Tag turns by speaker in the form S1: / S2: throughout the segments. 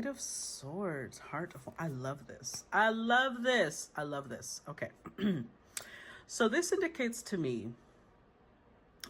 S1: Knight of Swords, Heart of... I love this. I love this. I love this. Okay. So this indicates to me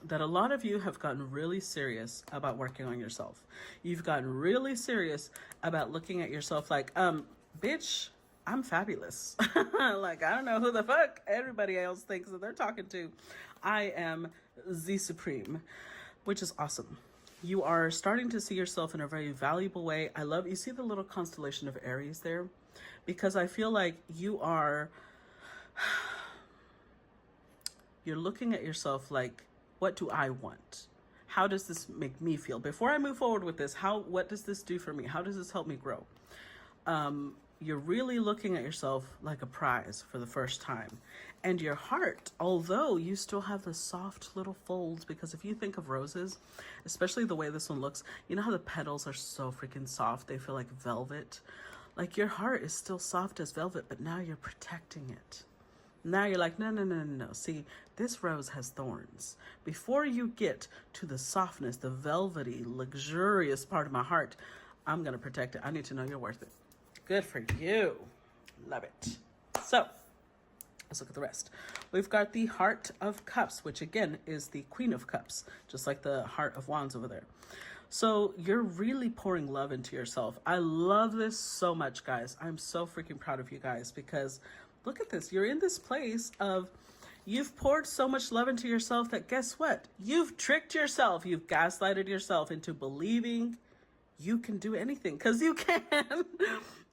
S1: that a lot of you have gotten really serious about working on yourself. You've gotten really serious about looking at yourself like, bitch, I'm fabulous. Like, I don't know who the fuck everybody else thinks that they're talking to. I am the supreme, which is awesome. You are starting to see yourself in a very valuable way. I love, you see the little constellation of Aries there? Because I feel like you are, you're looking at yourself like, what do I want? How does this make me feel? Before I move forward with this, what does this do for me? How does this help me grow? You're really looking at yourself like a prize for the first time. And your heart, although you still have the soft little folds, because if you think of roses, especially the way this one looks, you know how the petals are so freaking soft, they feel like velvet. Like your heart is still soft as velvet, but now you're protecting it. Now you're like, no. See, this rose has thorns. Before you get to the softness, the velvety, luxurious part of my heart, I'm going to protect it. I need to know you're worth it. Good for you. Love it. So let's look at the rest. We've got the Heart of Cups, which again is the Queen of Cups, just like the Heart of Wands over there. So you're really pouring love into yourself. I love this so much, guys. I'm so freaking proud of you guys because look at this. You're in this place of you've poured so much love into yourself that guess what? You've tricked yourself. You've gaslighted yourself into believing you can do anything because you can.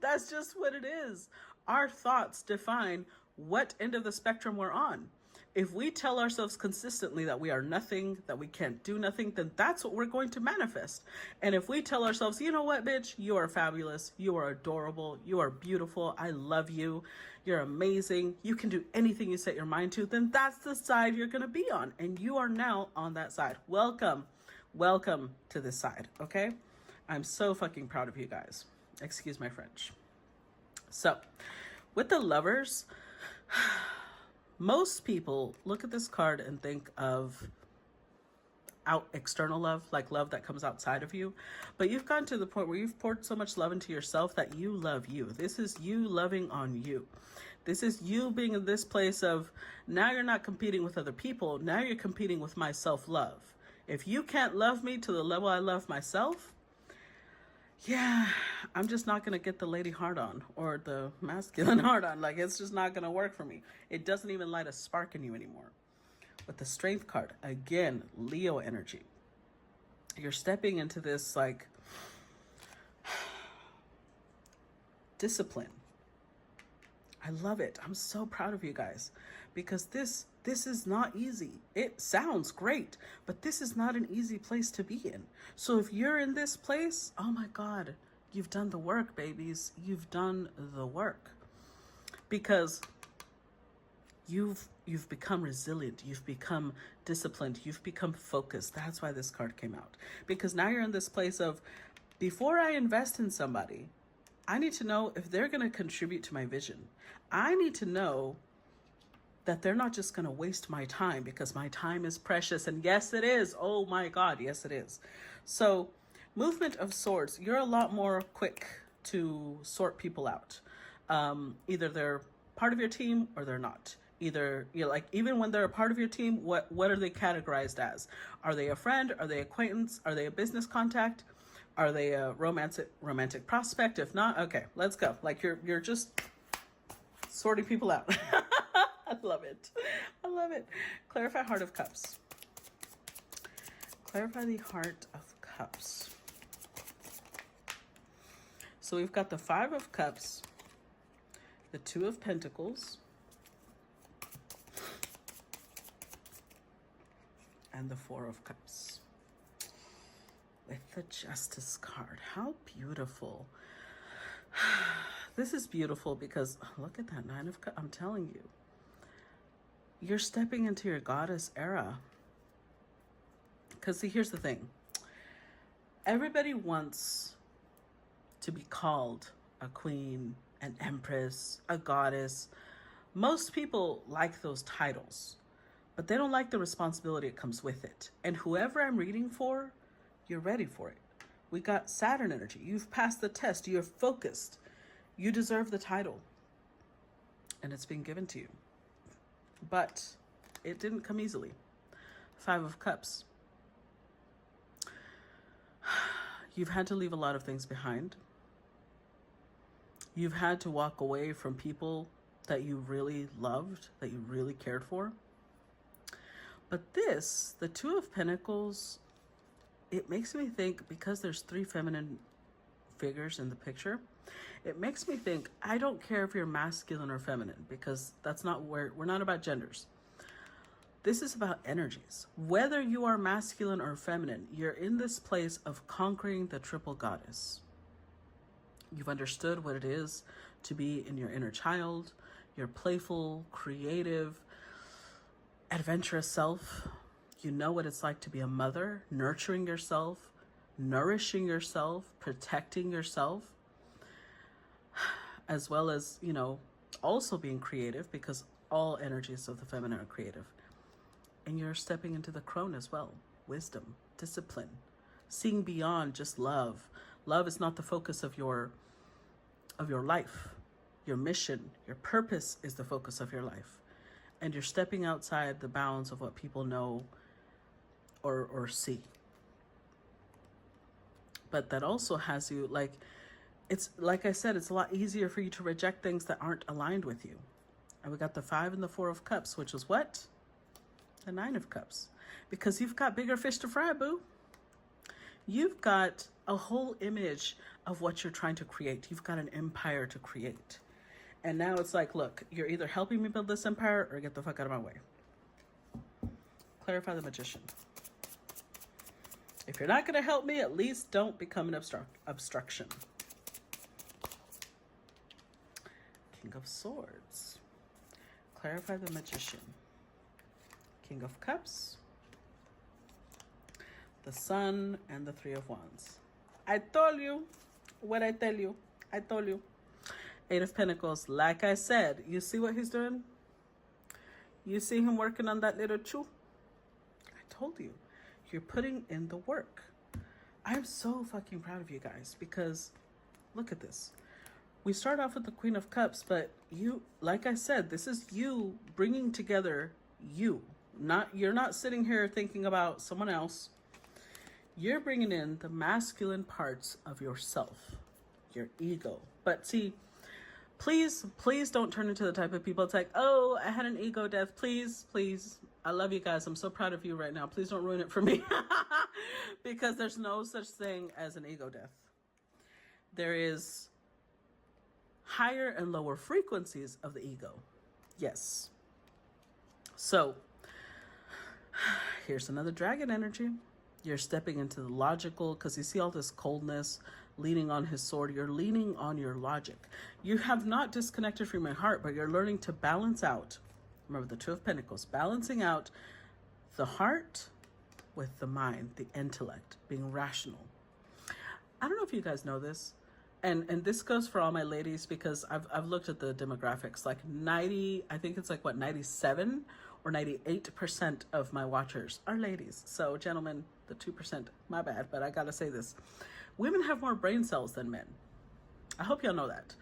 S1: That's just what it is. Our thoughts define what end of the spectrum we're on. If we tell ourselves consistently that we are nothing, that we can't do nothing, then that's what we're going to manifest. And if we tell ourselves, you know what, bitch, you are fabulous, you are adorable, you are beautiful, I love you, you're amazing, you can do anything you set your mind to, then that's the side you're going to be on. And you are now on that side. Welcome to this side, okay? I'm so fucking proud of you guys. Excuse my French. So, with the Lovers, most people look at this card and think of external love, like love that comes outside of you. But you've gotten to the point where you've poured so much love into yourself that you love you. This is you loving on you. This is you being in this place of now you're not competing with other people. Now you're competing with my self-love. If you can't love me to the level I love myself, yeah, I'm just not going to get the lady heart on or the masculine heart on. Like, it's just not going to work for me. It doesn't even light a spark in you anymore. With the Strength card, again, Leo energy. You're stepping into this, like, discipline. I love it. I'm so proud of you guys because this is not easy. It sounds great, but this is not an easy place to be in. So if you're in this place, oh my God, you've done the work, babies. You've done the work because you've become resilient. You've become disciplined. You've become focused. That's why this card came out, because now you're in this place of before I invest in somebody, I need to know if they're going to contribute to my vision. I need to know that they're not just going to waste my time because my time is precious. And yes, it is. Oh my God. Yes, it is. So movement of swords, you're a lot more quick to sort people out. Either they're part of your team or they're not. Either you're like, even when they're a part of your team, what are they categorized as? Are they a friend? Are they acquaintance? Are they a business contact? Are they a romantic prospect? If not, okay, let's go. Like you're just sorting people out. I love it. I love it. Clarify Heart of Cups. Clarify the Heart of Cups. So we've got the Five of Cups, the Two of Pentacles, and the Four of Cups. With the Justice card. How beautiful. This is beautiful because look at that Nine of Cups. I'm telling you, you're stepping into your goddess era. Because see, here's the thing. Everybody wants to be called a queen, an empress, a goddess. Most people like those titles, but they don't like the responsibility that comes with it. And whoever I'm reading for, you're ready for it. We got Saturn energy. You've passed the test. You're focused. You deserve the title. And it's been given to you. But it didn't come easily. 5 of Cups. You've had to leave a lot of things behind. You've had to walk away from people that you really loved, that you really cared for. But this, the 2 of Pentacles, it makes me think, because there's 3 feminine figures in the picture, it makes me think, I don't care if you're masculine or feminine, because that's not where, we're not about genders. This is about energies. Whether you are masculine or feminine, you're in this place of conquering the triple goddess. You've understood what it is to be in your inner child, your playful, creative, adventurous self. You know what it's like to be a mother, nurturing yourself, nourishing yourself, protecting yourself, as well as, you know, also being creative, because all energies of the feminine are creative. And you're stepping into the crone as well. Wisdom, discipline, seeing beyond just love. Love is not the focus of your life. Your mission, your purpose is the focus of your life. And you're stepping outside the bounds of what people know or see. But that also has you, like, it's like I said, it's a lot easier for you to reject things that aren't aligned with you. And we got the 5 and the 4 of Cups, which is what? The 9 of Cups. Because you've got bigger fish to fry, boo. You've got a whole image of what you're trying to create. You've got an empire to create. And now it's like, look, you're either helping me build this empire or get the fuck out of my way. Clarify the Magician. If you're not going to help me, at least don't become an obstruction. King of Swords. Clarify the Magician. King of Cups. The Sun and the 3 of Wands. I told you what I tell you. I told you. 8 of Pentacles. Like I said, you see what he's doing? You see him working on that little chew? I told you. You're putting in the work. I'm so fucking proud of you guys, because look at this. We start off with the Queen of Cups, but you, like I said, this is you bringing together you. You're not sitting here thinking about someone else. You're bringing in the masculine parts of yourself, your ego. But see, please don't turn into the type of people. It's like, oh, I had an ego death. Please. I love you guys. I'm so proud of you right now. Please don't ruin it for me. Because there's no such thing as an ego death. There is higher and lower frequencies of the ego. Yes. So here's another dragon energy. You're stepping into the logical, because you see all this coldness, leaning on his sword. You're leaning on your logic. You have not disconnected from your heart, but you're learning to balance out. Remember the 2 of Pentacles, balancing out the heart with the mind, the intellect, being rational. I don't know if you guys know this, and this goes for all my ladies, because I've looked at the demographics. Like 90, I think it's like what, 97 or 98% of my watchers are ladies. So gentlemen, the 2%, my bad, but I gotta say this. Women have more brain cells than men. I hope y'all know that.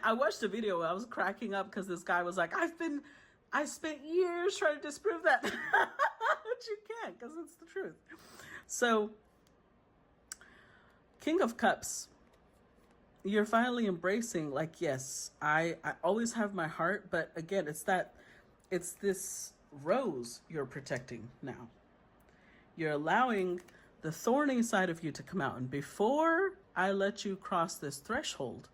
S1: I watched a video where I was cracking up because this guy was like, I spent years trying to disprove that. But you can't, because it's the truth. So, King of Cups, you're finally embracing, like, yes, I always have my heart, but again, it's this rose you're protecting now. You're allowing the thorny side of you to come out. And before I let you cross this threshold,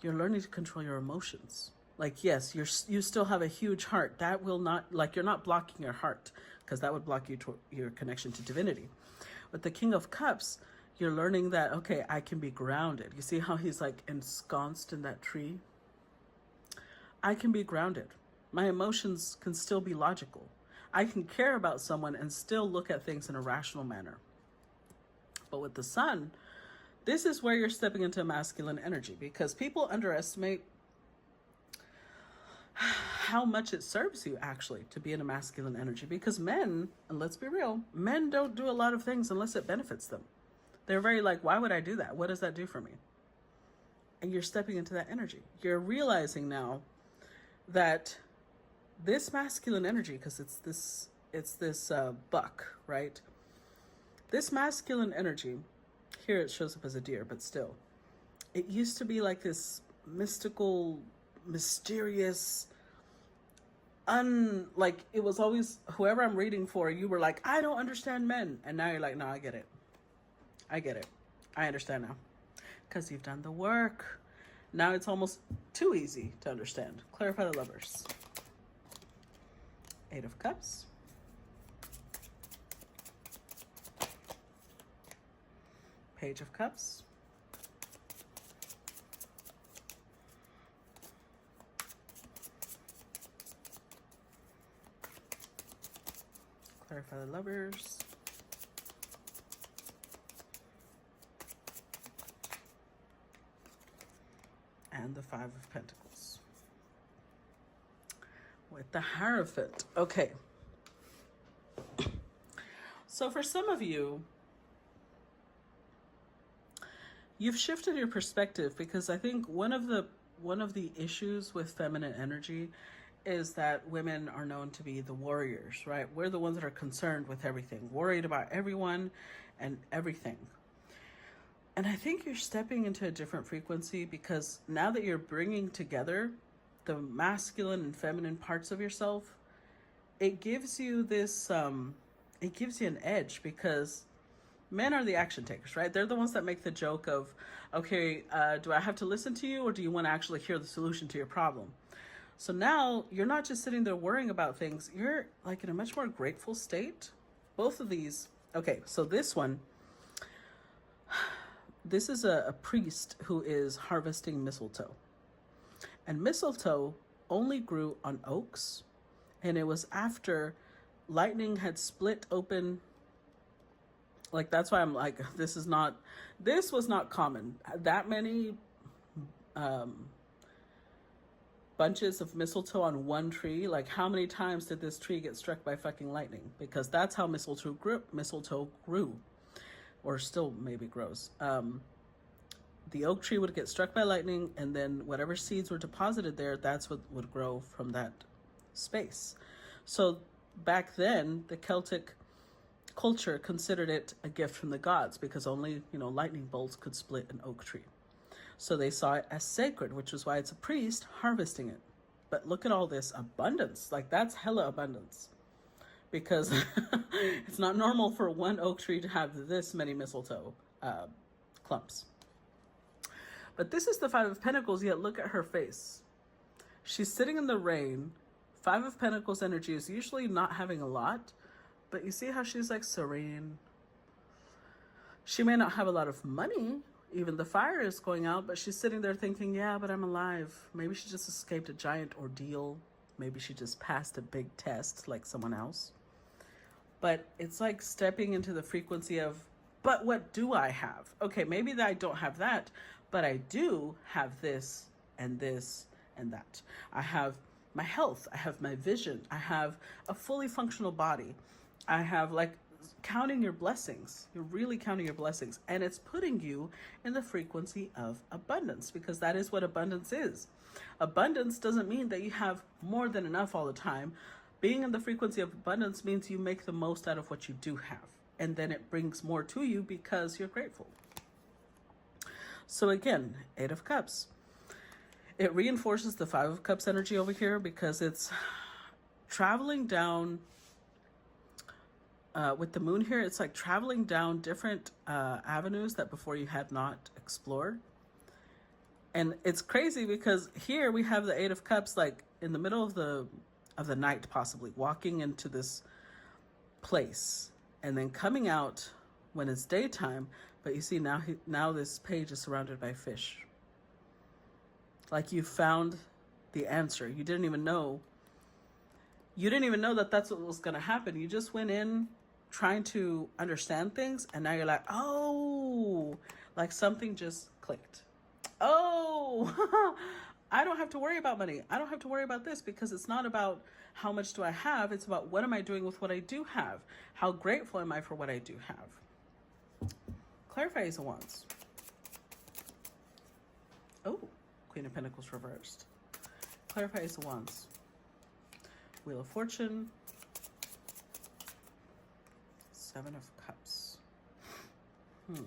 S1: you're learning to control your emotions. Like, yes, you still have a huge heart. That will not, like, you're not blocking your heart, because that would block you to your connection to divinity. With the King of Cups, you're learning that, okay, I can be grounded. You see how he's like ensconced in that tree? I can be grounded. My emotions can still be logical. I can care about someone and still look at things in a rational manner. But with the Sun, this is where you're stepping into masculine energy, because people underestimate how much it serves you actually to be in a masculine energy. Because men, and let's be real, men don't do a lot of things unless it benefits them. They're very like, why would I do that? What does that do for me? And you're stepping into that energy. You're realizing now that this masculine energy, because it's this buck, right? This masculine energy, here it shows up as a deer, but still, it used to be like this mystical, mysterious, like it was always whoever I'm reading for, you were like, I don't understand men. And now you're like, no, I get it. I get it. I understand now. Because you've done the work. Now it's almost too easy to understand. Clarify the Lovers. 8 of Cups. Page of Cups. Clarify the Lovers. And the 5 of Pentacles. With the Hierophant. Okay. So for some of you, you've shifted your perspective, because I think one of the issues with feminine energy is that women are known to be the warriors, right? We're the ones that are concerned with everything, worried about everyone and everything. And I think you're stepping into a different frequency, because now that you're bringing together the masculine and feminine parts of yourself, it gives you this, it gives you an edge, because men are the action takers, right? They're the ones that make the joke of, okay, do I have to listen to you, or do you want to actually hear the solution to your problem? So now you're not just sitting there worrying about things. You're like in a much more grateful state. Both of these. Okay, so this one, this is a priest who is harvesting mistletoe. And mistletoe only grew on oaks. And it was after lightning had split open. Like, that's why I'm like, this was not common. That many bunches of mistletoe on one tree. Like, how many times did this tree get struck by fucking lightning? Because that's how mistletoe grew, or still maybe grows. The oak tree would get struck by lightning, and then whatever seeds were deposited there, that's what would grow from that space. So back then, the Celtic culture considered it a gift from the gods, because only, lightning bolts could split an oak tree. So they saw it as sacred, which is why it's a priest harvesting it. But look at all this abundance. Like, that's hella abundance, because it's not normal for one oak tree to have this many mistletoe clumps. But this is the 5 of Pentacles, yet look at her face. She's sitting in the rain. 5 of Pentacles energy is usually not having a lot, but you see how she's like serene. She may not have a lot of money. Even the fire is going out, but she's sitting there thinking, yeah, but I'm alive. Maybe she just escaped a giant ordeal. Maybe she just passed a big test like someone else. But it's like stepping into the frequency of, but what do I have? Okay, maybe I don't have that, but I do have this and this and that. I have my health. I have my vision. I have a fully functional body. I have, like, counting your blessings. You're really counting your blessings. And it's putting you in the frequency of abundance, because that is what abundance is. Abundance doesn't mean that you have more than enough all the time. Being in the frequency of abundance means you make the most out of what you do have. And then it brings more to you because you're grateful. So again, 8 of Cups. It reinforces the 5 of Cups energy over here, because it's traveling down. With the moon here, it's like traveling down different avenues that before you had not explored. And it's crazy, because here we have the 8 of Cups, like in the middle of the night, possibly walking into this place, and then coming out when it's daytime. But you see now this page is surrounded by fish. Like, you found the answer. You didn't even know that that's what was going to happen. You just went in trying to understand things, and now you're like, oh, like something just clicked. Oh, I don't have to worry about money. I don't have to worry about this, because it's not about how much do I have. It's about what am I doing with what I do have? How grateful am I for what I do have? Clarify Ace of Wands. Oh, Queen of Pentacles reversed. Clarify Ace of Wands. Wheel of Fortune. Seven of Cups. The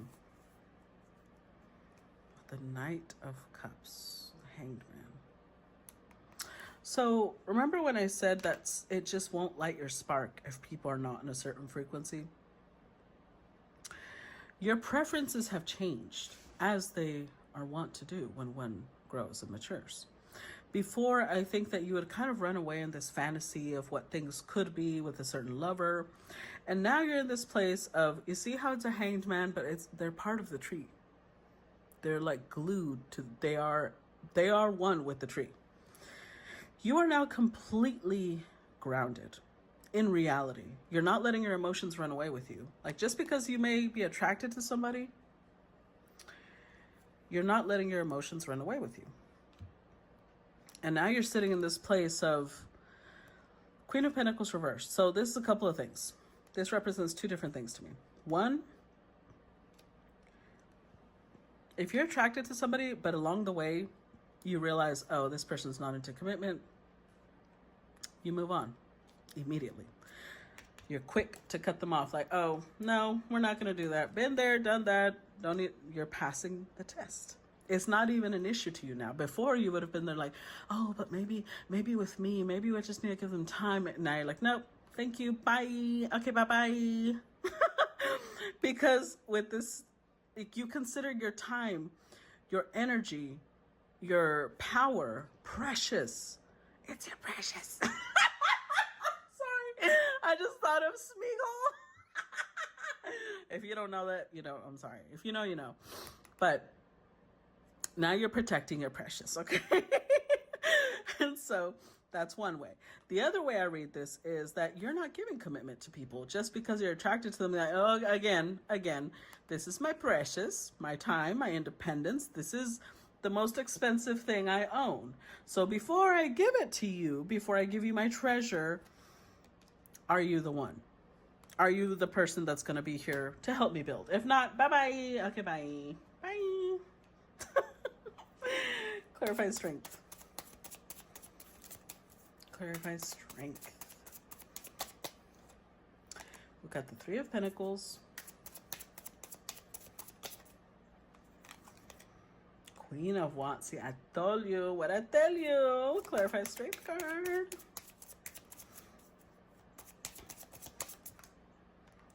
S1: Knight of Cups. Hanged Man. So remember when I said that it just won't light your spark if people are not in a certain frequency? Your preferences have changed, as they are wont to do when one grows and matures. Before, I think that you would kind of run away in this fantasy of what things could be with a certain lover. And now you're in this place of, you see how it's a hanged man, but they're part of the tree. They're like glued to, they are one with the tree. You are now completely grounded in reality. You're not letting your emotions run away with you. Like, just because you may be attracted to somebody, you're not letting your emotions run away with you. And now you're sitting in this place of Queen of Pentacles reversed. So this is a couple of things. This represents two different things to me. One, if you're attracted to somebody, but along the way, you realize, oh, this person's not into commitment, you move on immediately. You're quick to cut them off. Like, oh, no, we're not going to do that. Been there, done that. You're passing the test. It's not even an issue to you now. Before, you would have been there like, oh, but maybe with me, maybe we just need to give them time. Now you're like, nope, thank you, bye. Okay, bye-bye. Because with this, you consider your time, your energy, your power precious. It's your precious. Sorry, I just thought of Smeagol. If you don't know that, you know, I'm sorry. If you know, you know. But now you're protecting your precious, okay? And so that's one way. The other way I read this is that you're not giving commitment to people just because you're attracted to them. Like, oh, again, this is my precious, my time, my independence. This is the most expensive thing I own. So before I give it to you, before I give you my treasure, are you the one? Are you the person that's going to be here to help me build? If not, bye-bye. Okay, bye. Bye. Clarify strength. Clarify strength. We've got the Three of Pentacles. Queen of Wands. See, I told you what I tell you. Clarify strength card.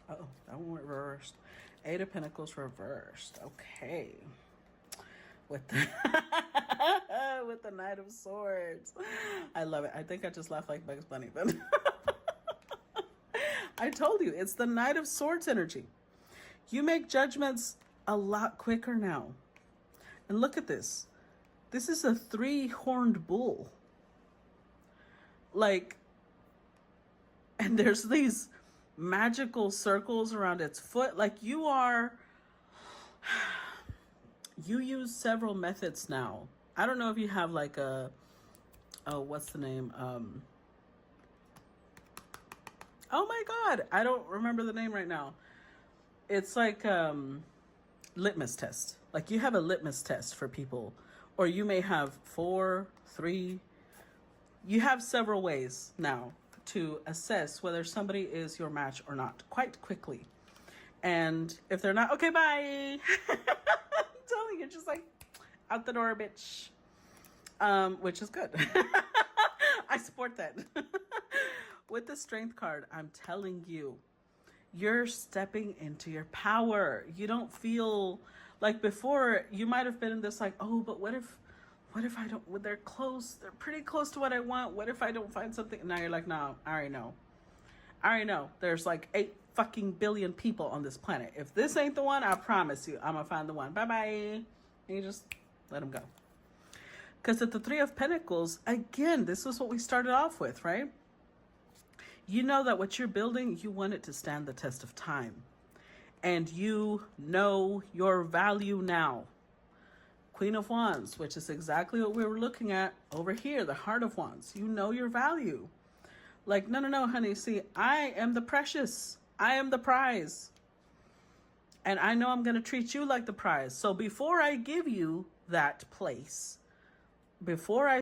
S1: Uh-oh, that one went reversed. Eight of Pentacles reversed. Okay. With the, with the Knight of Swords. I love it. I think I just laughed like Bugs Bunny, but I told you, it's the Knight of Swords energy. You make judgments a lot quicker now. And look at this. This is a three-horned bull. Like, and there's these magical circles around its foot. Like, you use several methods now. I don't know if you have like what's the name? Oh my God, I don't remember the name right now. It's like litmus test. Like, you have a litmus test for people, or you may have 4, 3. You have several ways now to assess whether somebody is your match or not, quite quickly. And if they're not, okay, bye. I'm telling you, just like out the door, bitch. Which is good. I support that. With the Strength card, I'm telling you, you're stepping into your power. You don't feel like before. You might have been in this like, oh, but what if I don't, they're pretty close to what I want. What if I don't find something? Now you're like, no, I already know. There's like 8 fucking billion people on this planet. If this ain't the one, I promise you, I'm gonna find the one. Bye-bye. And you just let them go. Because at the Three of Pentacles, again, this is what we started off with, right? You know that what you're building, you want it to stand the test of time. And you know your value now. Queen of Wands, which is exactly what we were looking at over here, the Heart of Wands. You know your value. Like, no, honey. See, I am the precious. I am the prize. And I know I'm going to treat you like the prize. So before I give you that place, before I